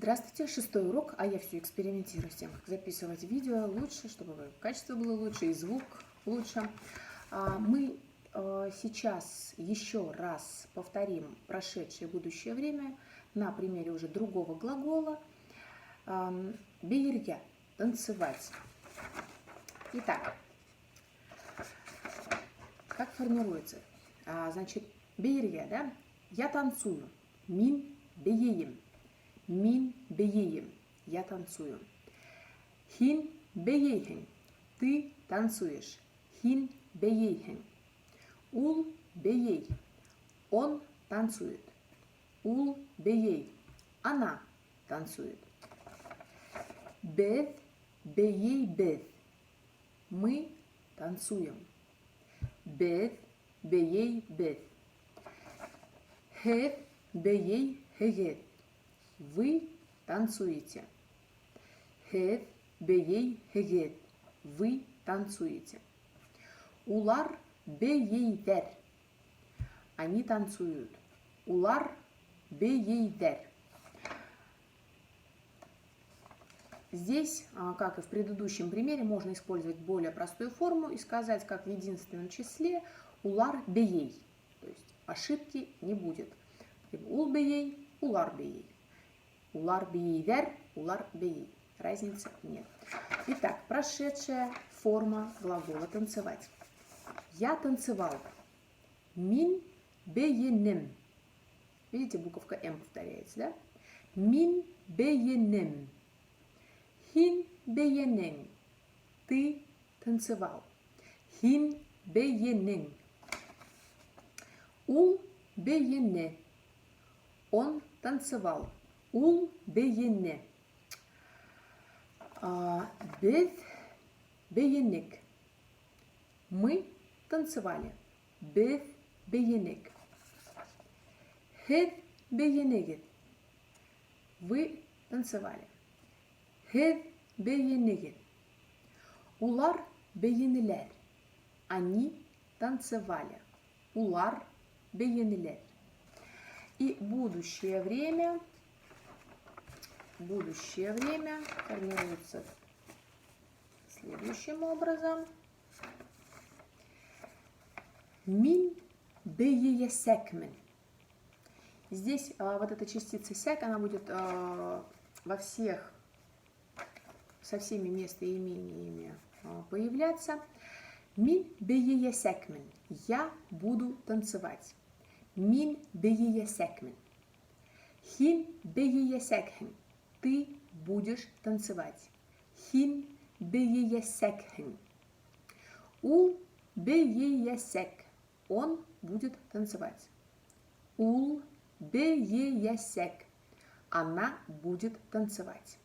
Здравствуйте, 6-й урок, а я все экспериментирую с тем, как записывать видео лучше, чтобы качество было лучше и звук лучше. Мы сейчас еще раз повторим прошедшее и будущее время на примере уже другого глагола. Бирья – танцевать. Итак, как формируется? Значит, бирья, да? Я танцую. Мин бееем. Мин бееем. Я танцую. Хин беейхен. Ты танцуешь. Хин беейхен. Ул беей. Он танцует. Ул беей. Она танцует. Бед беей бед. Мы танцуем. Бед беей бед. Хев беей хегет. Вы танцуете. Хев беей хегет. Вы танцуете. Улар беейдер. Они танцуют. Улар беейдер. Здесь, как и в предыдущем примере, можно использовать более простую форму и сказать, как в единственном числе, улар беей. То есть ошибки не будет. Ул беей, улар беей. Улар беейдер, улар беей. Разницы нет. Итак, прошедшая форма глагола танцевать. Я танцевал. Мин беенем. Видите, буковка М повторяется, да? Мин беенем. Хин беенен. Ты танцевал. Хин беенен. Ул беене. Он танцевал. Ул беене. Бед беенек. Мы танцевали. Бед беенек. Хед беенегет. Вы танцевали. Хед беенегет. Улар беенелер. Они танцевали. Улар беенелер. И будущее время формируется следующим образом. Мин беесекмен. Здесь вот эта частица сек, она будет со всеми местоимениями появляться. Мин беесекмен. Я буду танцевать. Мин беесекмен. Хин беесекхен. Ты будешь танцевать. Хин беесекхен. Ул беесек. Он будет танцевать. Ул беесек. Она будет танцевать.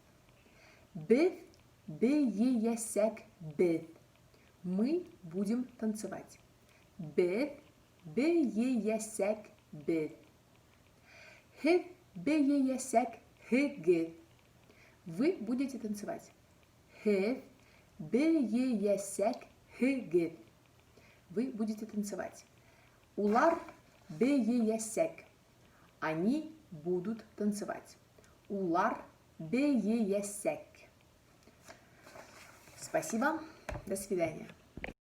Бед беесек бед. Мы будем танцевать. Бед беесек бед. Хев беесек хегет. Вы будете танцевать. Хев беесек хегет. Вы будете танцевать. Улар беесек. Они будут танцевать. Улар беесек. Спасибо. До свидания.